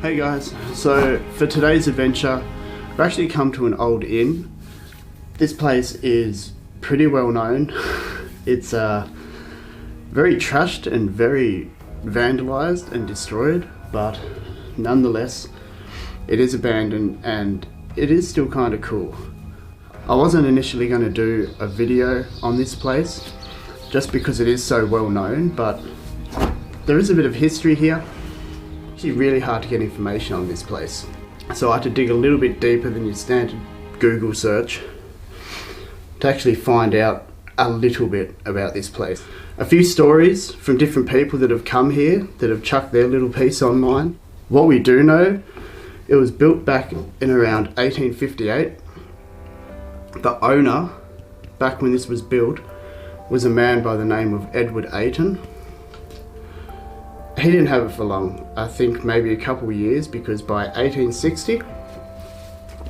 Hey guys, so for today's adventure, we've actually come to an old inn. This place is pretty well known. It's very trashed and very vandalized and destroyed, but nonetheless, it is abandoned and it is still kind of cool. I wasn't initially going to do a video on this place just because it is so well known, but there is a bit of history here. It's really hard to get information on this place, so I had to dig a little bit deeper than your standard Google search to actually find out a little bit about this place. A few stories from different people that have come here that have chucked their little piece online. What we do know, it was built back in around 1858. The owner, back when this was built, was a man by the name of Edward Ayton. He didn't have it for long, I think maybe a couple of years, because by 1860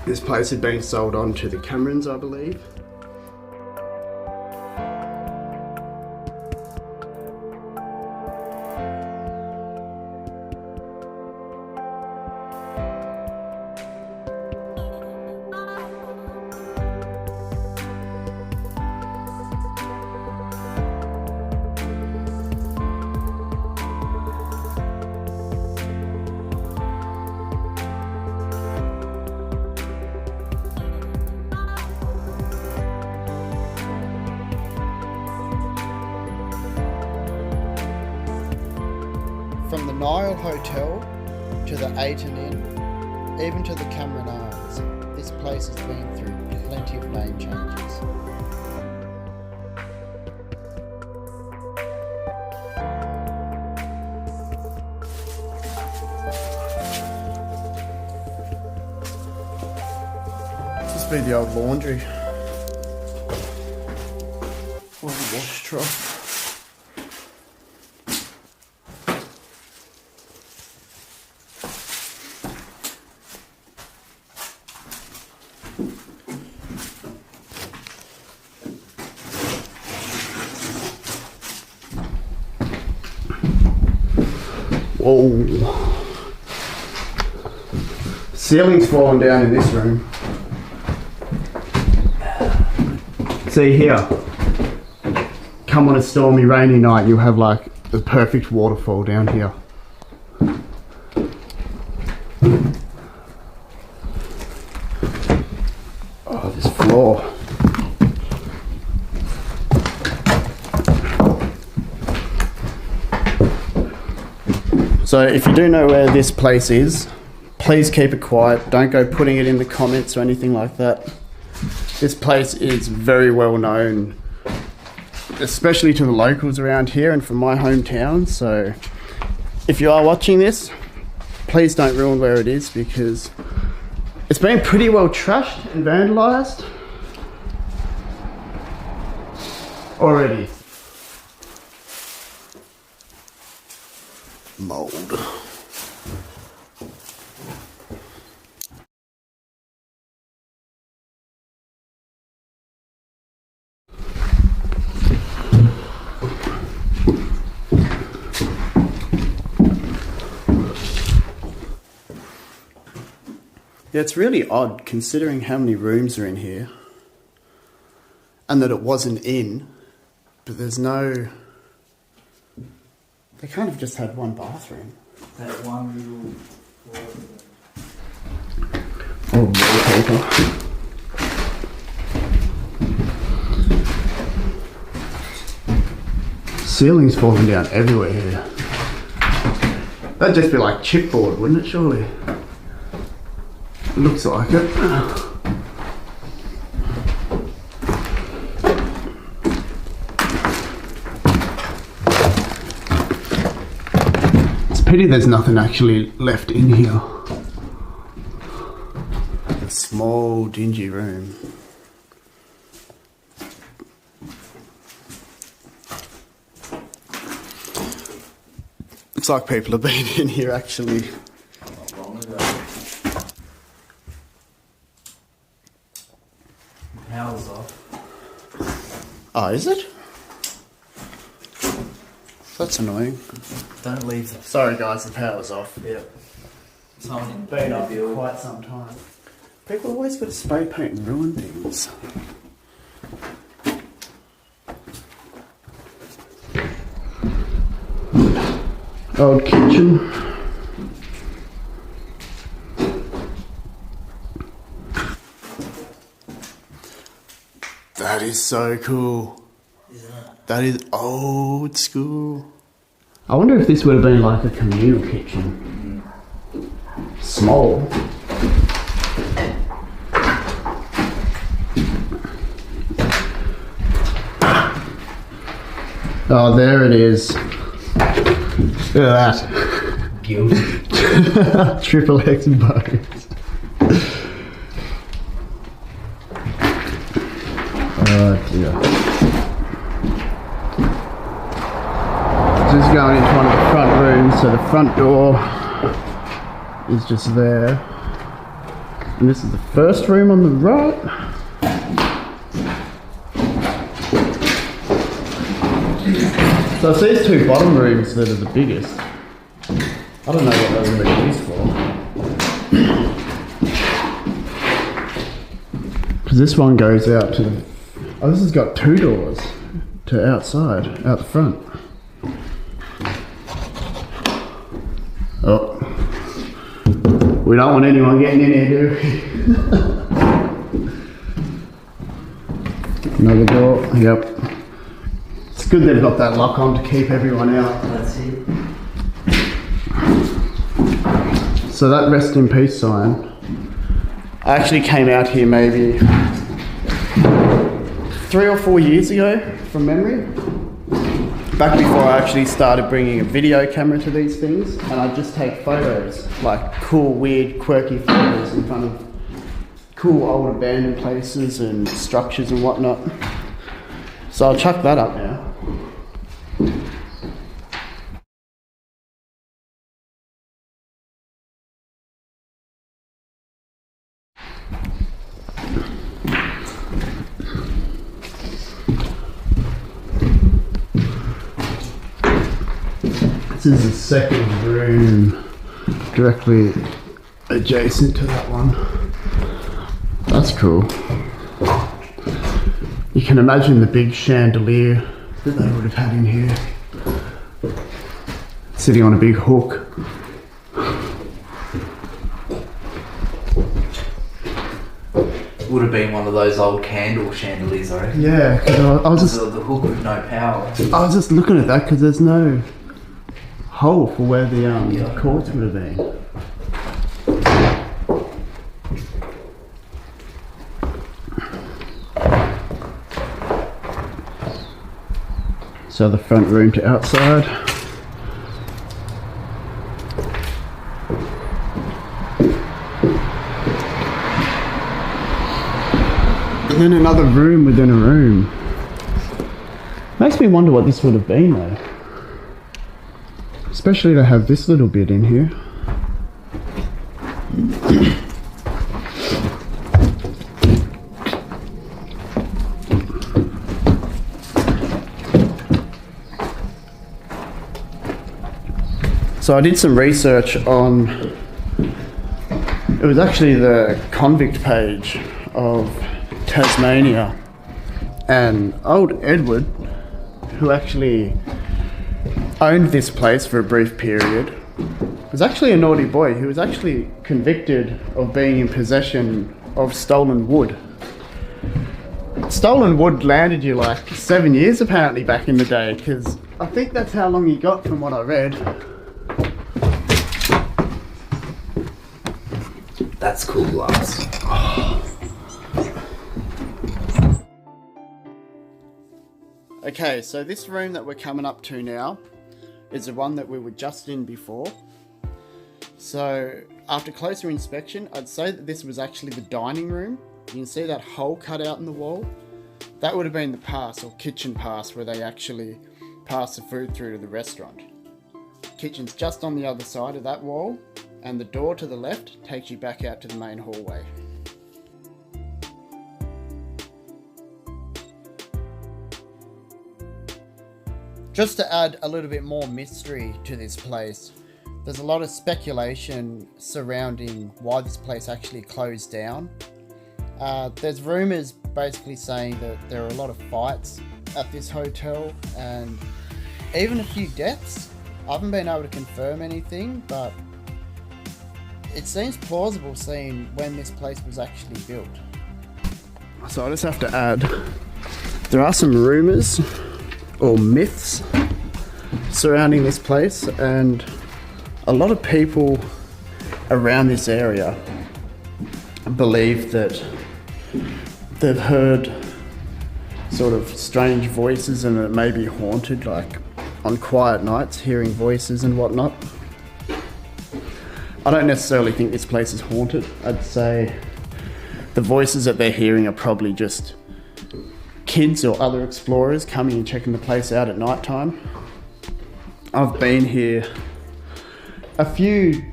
this place had been sold on to the Camerons, I believe. From the Nile Hotel to the Ayton Inn, even to the Cameron Arms, this place has been through plenty of name changes. This must be the old laundry or the wash trough. Whoa. Ceiling's fallen down in this room. See here. Come on a stormy, rainy night, you'll have like a perfect waterfall down here. Oh, this floor. So if you do know where this place is, please keep it quiet. Don't go putting it in the comments or anything like that. This place is very well known, especially to the locals around here and from my hometown. So if you are watching this, please don't ruin where it is, because it's been pretty well trashed and vandalized already. Mold. Yeah, it's really odd considering how many rooms are in here and that it wasn't in, but there's no... They kind of just had one bathroom. That one little oh, wallpaper. Ceiling's falling down everywhere here. That'd just be like chipboard, wouldn't it, surely? It looks like it. Pity there's nothing actually left in here. A small dingy room. Looks like people have been in here actually. not long ago. Power's off. Oh, is it? That's annoying. Don't leave them. Sorry guys, the power's off. Yep. Someone been up for quite some time. People always got to spray paint and ruin things. Old kitchen. That is so cool. Isn't it? That is old school. I wonder if this would have been like a communal kitchen. Small. Oh, there it is. Look at that. Guilty. Triple X bones. Oh dear. Just going into one of the front rooms, so the front door is just there. And this is the first room on the right. So it's these two bottom rooms that are the biggest. I don't know what those are being used for. Because this one goes out to the... Oh, this has got two doors to outside, out the front. Oh. We don't want anyone getting in here, do we? Another door, yep. It's good they've got that lock on to keep everyone out. That's it. So that rest in peace sign, I actually came out here maybe 3 or 4 years ago from memory. Back before I actually started bringing a video camera to these things, and I'd just take photos, like cool, weird, quirky photos in front of cool old abandoned places and structures and whatnot. So I'll chuck that up now. This is the second room directly adjacent to that one. That's cool. You can imagine the big chandelier that they would have had in here. Sitting on a big hook. Would have been one of those old candle chandeliers, I reckon. Yeah, because I was just... The hook with no power. I was just looking at that because there's no hole for where the cords would have been. So the front room to outside. And then another room within a room. Makes me wonder what this would have been though. Especially to have this little bit in here. So I did some research on, it was actually the convict page of Tasmania, and old Edward, who actually owned this place for a brief period, was actually a naughty boy. He was actually convicted of being in possession of stolen wood. Stolen wood landed you like 7 years apparently back in the day, because I think that's how long he got from what I read. That's cool glass. Okay, so this room that we're coming up to now is the one that we were just in before. So after closer inspection, I'd say that this was actually the dining room. You can see that hole cut out in the wall. That would have been the pass, or kitchen pass, where they actually pass the food through to the restaurant. Kitchen's just on the other side of that wall, and the door to the left takes you back out to the main hallway. Just to add a little bit more mystery to this place, there's a lot of speculation surrounding why this place actually closed down. There's rumours basically saying that there are a lot of fights at this hotel and even a few deaths. I haven't been able to confirm anything, but it seems plausible seeing when this place was actually built. So I just have to add, there are some rumours or myths surrounding this place, and a lot of people around this area believe that they've heard sort of strange voices and it may be haunted, like on quiet nights hearing voices and whatnot. I don't necessarily think this place is haunted. I'd say the voices that they're hearing are probably just kids or other explorers coming and checking the place out at night time. I've been here a few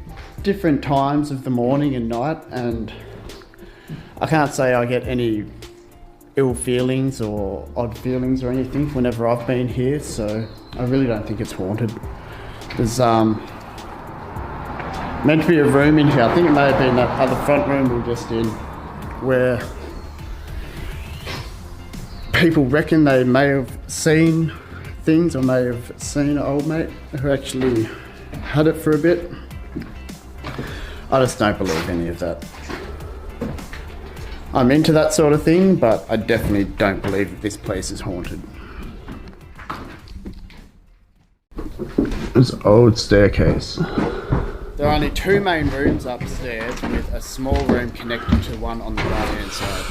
different times of the morning and night, and I can't say I get any ill feelings or odd feelings or anything whenever I've been here, so I really don't think it's haunted. There's meant to be a room in here, I think it may have been that other front room we were just in, where people reckon they may have seen things or may have seen an old mate who actually had it for a bit. I just don't believe any of that. I'm into that sort of thing, but I definitely don't believe that this place is haunted. There's an old staircase. There are only two main rooms upstairs with a small room connected to one on the right hand side.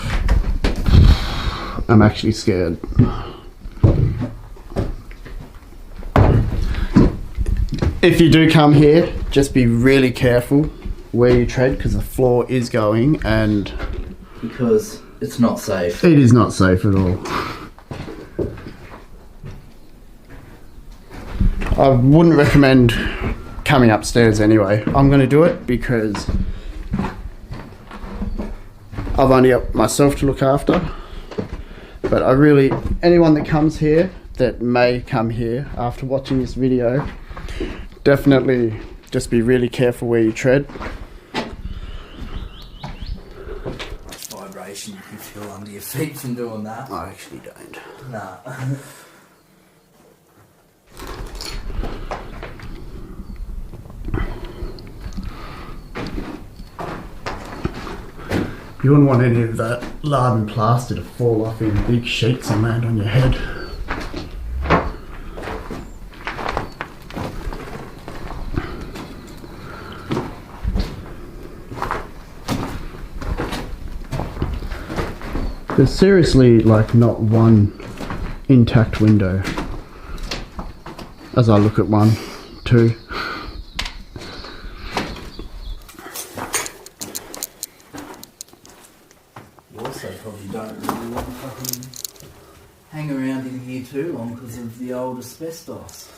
I'm actually scared. If you do come here, just be really careful where you tread because the floor is going and... Because it's not safe. It is not safe at all. I wouldn't recommend coming upstairs anyway. I'm going to do it because I've only got myself to look after. But I really, anyone that comes here, that may come here after watching this video, definitely just be really careful where you tread. Vibration you can feel under your feet from doing that. I actually don't. Nah. You wouldn't want any of that lard and plaster to fall off in big sheets and land on your head. There's seriously like not one intact window. As I look at one, two. You also probably don't really want to fucking hang around in here too long because of the old asbestos.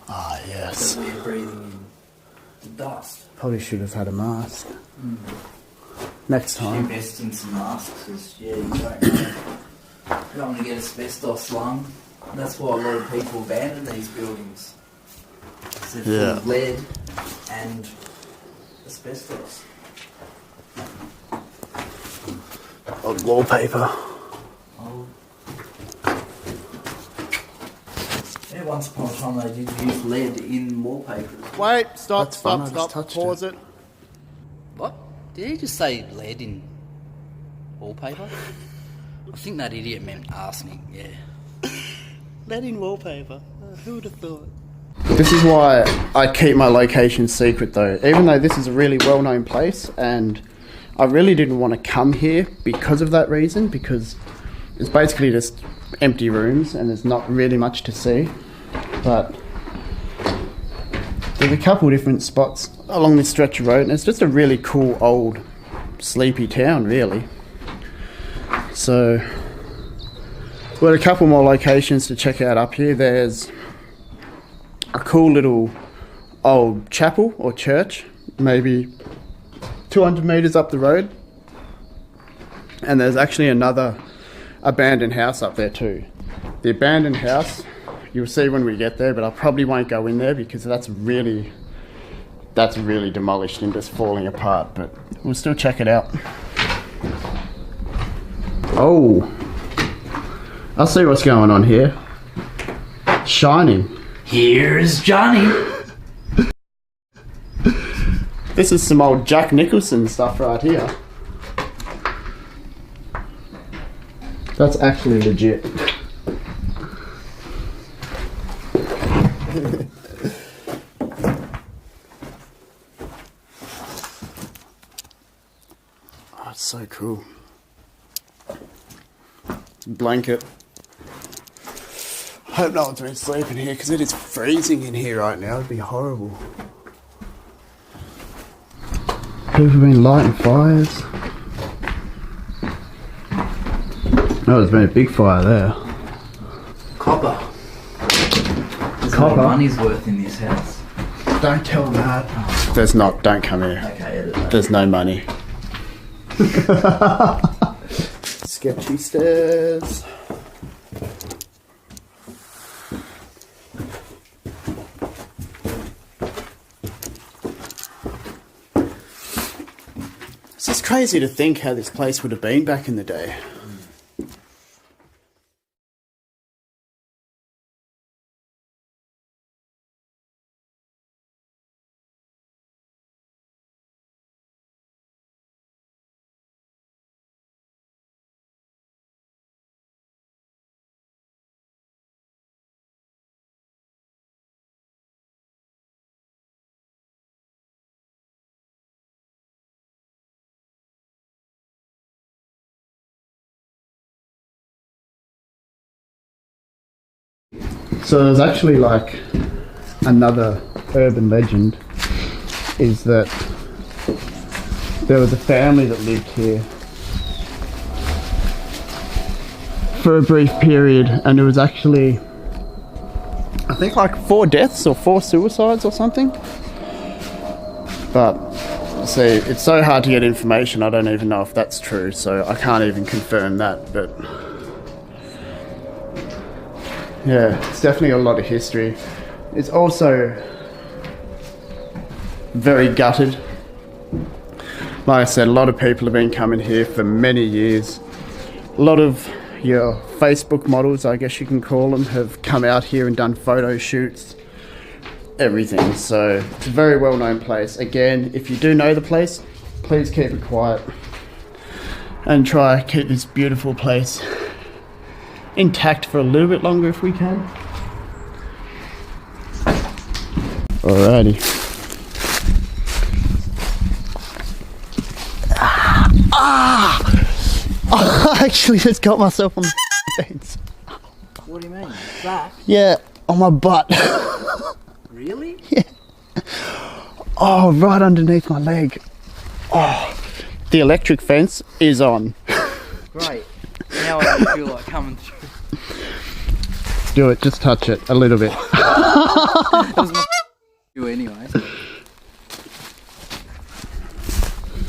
Ah, yes. That we're breathing in. The dust. Probably should have had a mask. Next You time. invest in some masks because, yeah, you don't know. You don't want to get asbestos lung. That's why a lot of people abandon these buildings. They're full of lead and asbestos. Old wallpaper. Oh. Yeah, once upon a time they did use lead in wallpapers. Wait, stop, That's fun, I just stop, touched pause it. What? Did he just say lead in wallpaper? I think that idiot meant arsenic, yeah. Lead in wallpaper? Who would have thought? This is why I keep my location secret though, even though this is a really well-known place, and I really didn't want to come here because of that reason, because it's basically just empty rooms and there's not really much to see. But there's a couple different spots along this stretch of road, and it's just a really cool old sleepy town really. So we've got a couple more locations to check out up here. There's a cool little old chapel or church, maybe 200 metres up the road. And there's actually another abandoned house up there too. The abandoned house, you'll see when we get there, but I probably won't go in there because that's really that's really demolished and just falling apart, but we'll still check it out. Oh, I'll see what's going on here. Shining. Here's Johnny. This is some old Jack Nicholson stuff right here. That's actually legit. Oh, it's so cool. Blanket. I hope no one's been sleeping here because it is freezing in here right now. It'd be horrible. People have been lighting fires. Oh, there's been a big fire there. Copper. There's Copper? no money's worth in this house. Don't tell them that. There's not. Don't come here. Okay, edit that. There's no money. Sketchy stairs. It's just crazy to think how this place would have been back in the day. So there's actually like another urban legend is that there was a family that lived here for a brief period, and it was actually I think like 4 deaths or 4 suicides or something. But see, it's so hard to get information, I don't even know if that's true, so I can't even confirm that. But yeah, it's definitely a lot of history. It's also very gutted. Like I said, a lot of people have been coming here for many years. A lot of your Facebook models, I guess you can call them, have come out here and done photo shoots, everything. So it's a very well-known place. Again, if you do know the place, please keep it quiet and try keep this beautiful place intact for a little bit longer if we can. Alrighty. I actually just got myself on the fence. What do you mean? That? Yeah, on my butt. Really? Yeah. Oh, right underneath my leg. Oh, the electric fence is on. Great. Now I don't feel like coming through. Do it, just touch it a little bit. That was my you anyway.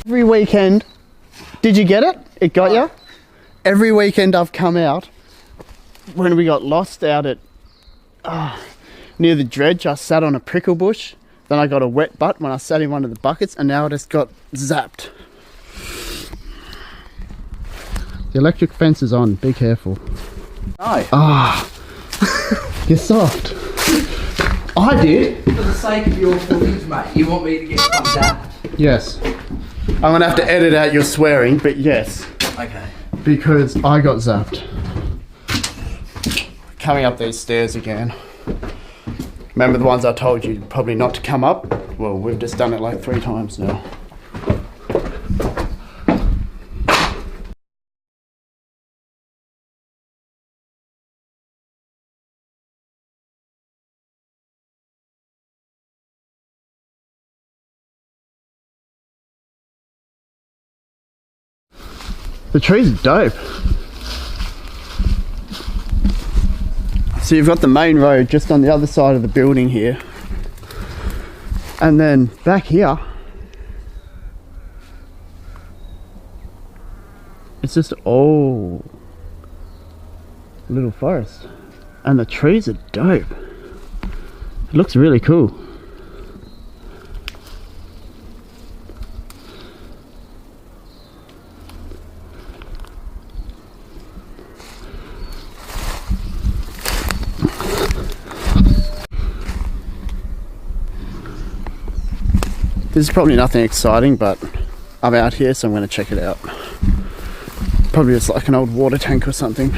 Every weekend, did you get it? It got you? Every weekend I've come out, when we got lost out at near the dredge, I sat on a prickle bush, then I got a wet butt when I sat in one of the buckets, and now I just got zapped. The electric fence is on, be careful. No. You're soft. I did. For the sake of your footage, mate, you want me to get zapped? Yes. I'm gonna have to edit out your swearing, but yes. Okay. Because I got zapped. Coming up these stairs again. Remember the ones I told you probably not to come up? Well, we've just done it like 3 times now. The trees are dope. So you've got the main road just on the other side of the building here. And then back here, it's just all little forest. And the trees are dope. It looks really cool. This is probably nothing exciting, but I'm out here, so I'm going to check it out. Probably just like an old water tank or something.